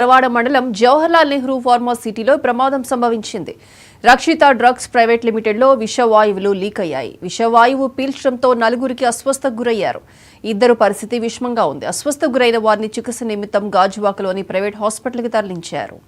పరవాడ మండలం జవహర్లాల్ నెహ్రూ ఫార్మాసిటీలో ప్రమాదం సంభవించింది. రక్షిత డ్రగ్స్ ప్రైవేట్ లిమిటెడ్లో విషవాయువులు లీక్ అయ్యాయి. విషవాయువు పీల్చడంతో నలుగురికి అస్వస్థకు గురయ్యారు. ఇద్దరు పరిస్థితి విషమంగా ఉంది. అస్వస్థకు గురైన వారిని చికిత్స నిమిత్తం గాజువాకలోని ప్రైవేట్ హాస్పిటల్కి తరలించారు.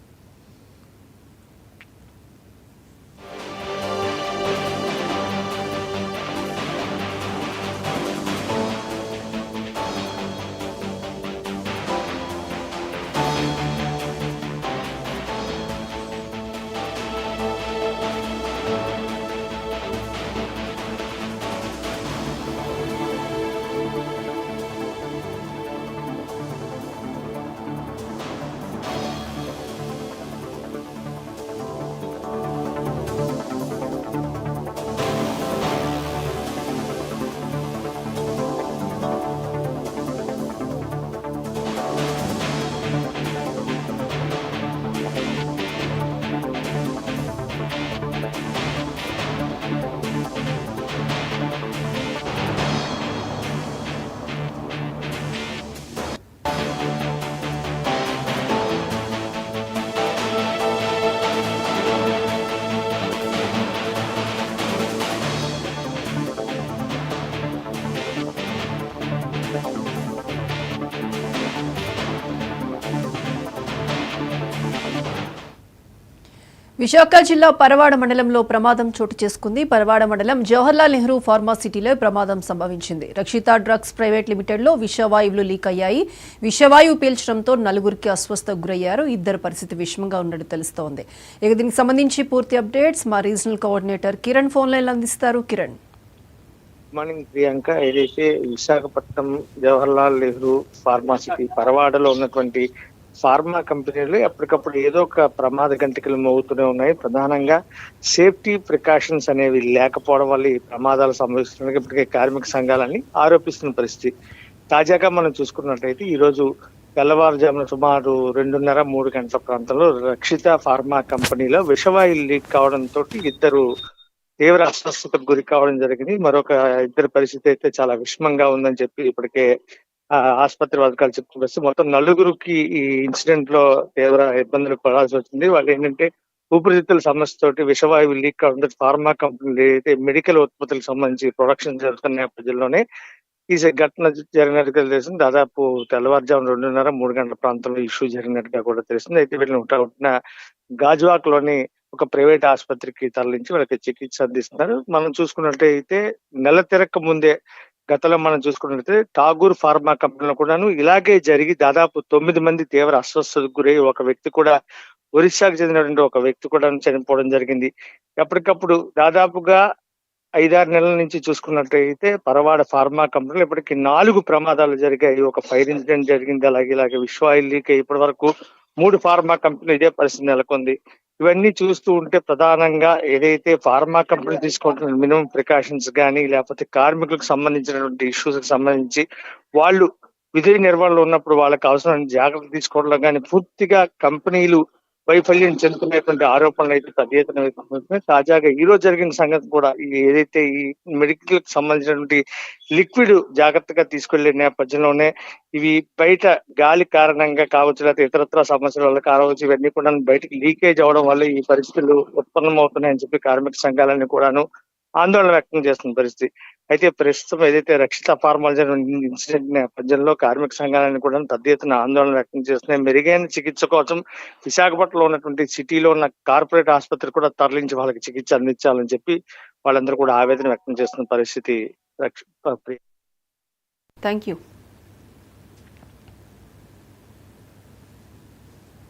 విశాఖ జిల్లా పరవాడ మండలంలో ప్రమాదం చోటు చేసుకుంది. పరవాడ మండలం జవహర్లాల్ నెహ్రూ ఫార్మాసిటీలో ప్రమాదం సంభవించింది. రక్షిత డ్రగ్స్ ప్రైవేట్ లిమిటెడ్లో విషవాయువులు లీక్ అయ్యాయి. విషవాయువు పీల్చడంతో నలుగురికి అస్వస్థకు గురయ్యారు. ఇద్దరు పరిస్థితి విషమంగా ఉన్నట్టు తెలుస్తోంది. ఇక దీనికి సంబంధించి పూర్తి అప్డేట్స్ మా regional coordinator Kiran phone line అందిస్తారు. కిరణ్. మార్నింగ్ ప్రియాంక, ఏదైతే విశాఖపట్నం జవహర్లాల్ నెహ్రూ ఫార్మాసిటీ పరవాడలో ఉన్నటువంటి ఫార్మా కంపెనీలు ఎప్పటికప్పుడు ఏదో ఒక ప్రమాద గంటికలు మోగుతూనే ఉన్నాయి. ప్రధానంగా సేఫ్టీ ప్రికాషన్స్ అనేవి లేకపోవడం వల్ల ఈ ప్రమాదాలు సంభవిస్తున్నాయి. ఇప్పటికే కార్మిక సంఘాలని ఆరోపిస్తున్న పరిస్థితి. తాజాగా మనం చూసుకున్నట్లయితే ఈ రోజు తెల్లవారుజామున సుమారు 2:30-3 గంటల ప్రాంతంలో రక్షిత ఫార్మా కంపెనీలో విషవాయువు లీక్ కావడంతో ఇద్దరు తీవ్ర అస్వస్థతకు గురి కావడం జరిగింది. మరొక ఇద్దరి పరిస్థితి అయితే చాలా విషమంగా ఉందని చెప్పి ఇప్పటికే ఆసుపత్రి వర్గాలు చెప్తున్న మొత్తం నలుగురికి ఈ ఇన్సిడెంట్ లో తీవ్ర ఇబ్బందులు పడాల్సి వచ్చింది. వాళ్ళు ఏంటంటే ఊపిరితిత్తుల సమస్యతోటి విషవాయువు లీక్ కావడంతో ఫార్మా కంపెనీలు ఏదైతే మెడికల్ ఉత్పత్తులకు సంబంధించి ప్రొడక్షన్ జరుగుతున్న నేపథ్యంలోనే ఈ ఘటన జరిగినట్టుగా తెలిసింది. దాదాపు తెల్లవారుజామున 2:30-3 గంటల ప్రాంతంలో ఇష్యూ జరిగినట్టుగా కూడా తెలిసింది. అయితే వీళ్ళని ఉంటున్న గాజువాక్ లోని ఒక ప్రైవేట్ ఆసుపత్రికి తరలించి వాళ్ళకి చికిత్స అందిస్తున్నారు. మనం చూసుకున్నట్టయితే నెల తిరక్క ముందే గతంలో మనం చూసుకున్నట్లయితే ఠాగూర్ ఫార్మా కంపెనీలో కూడాను ఇలాగే జరిగి దాదాపు 9 మంది తీవ్ర అస్వస్థతకు గురై ఒక వ్యక్తి కూడా ఒరిస్సాకు చెందినటువంటి ఒక వ్యక్తి కూడా చనిపోవడం జరిగింది. ఎప్పటికప్పుడు దాదాపుగా 5-6 నెలల నుంచి చూసుకున్నట్టయితే పరవాడ ఫార్మా కంపెనీలో ఇప్పటికి 4 ప్రమాదాలు జరిగాయి. ఒక ఫైర్ ఇన్సిడెంట్ జరిగింది. ఇలాగే విషవాయువు లీక్ ఇప్పటి వరకు 3 ఫార్మా కంపెనీలు ఇదే పరిస్థితి నెలకొంది. ఇవన్నీ చూస్తూ ఉంటే ప్రధానంగా ఏదైతే ఫార్మా కంపెనీ తీసుకుంటున్న మినిమం ప్రికాషన్స్ కానీ లేకపోతే కార్మికులకు సంబంధించినటువంటి ఇష్యూస్ కి సంబంధించి వాళ్ళు విధి నిర్వహణలో ఉన్నప్పుడు వాళ్ళకి అవసరమైన జాగ్రత్తలు తీసుకోవడంలో కానీ పూర్తిగా కంపెనీలు వైఫల్యం చెందుతున్నటువంటి ఆరోపణలు అయితే పెద్ద ఎత్తున తాజాగా ఈ రోజు జరిగిన సంగతి కూడా ఏదైతే ఈ మెడికల్ కి సంబంధించినటువంటి లిక్విడ్ జాగ్రత్తగా తీసుకెళ్లే నేపథ్యంలోనే ఇవి బయట గాలి కారణంగా కావచ్చు, లేకపోతే ఇతరత్ర సమస్యల వల్ల కావచ్చు, ఇవన్నీ కూడా బయటకు లీకేజ్ అవడం వల్ల ఈ పరిస్థితులు ఉత్పన్నమవుతున్నాయని చెప్పి కార్మిక సంఘాలన్నీ కూడాను ఆందోళన వ్యక్తం చేస్తున్న పరిస్థితి. అయితే ప్రస్తుతం ఏదైతే రక్షిత ఫార్మాలజీ ఇన్సిడెంట్ నేపథ్యంలో కార్మిక సంఘాలను కూడా పెద్ద ఎత్తున ఆందోళన వ్యక్తం చేస్తున్నాయి. మెరుగైన చికిత్స కోసం విశాఖపట్నంలో ఉన్నటువంటి సిటీలో ఉన్న కార్పొరేట్ ఆసుపత్రి కూడా తరలించి వాళ్ళకి చికిత్స అందించాలని చెప్పి వాళ్ళందరూ కూడా ఆవేదన వ్యక్తం చేస్తున్న పరిస్థితి. Thank you.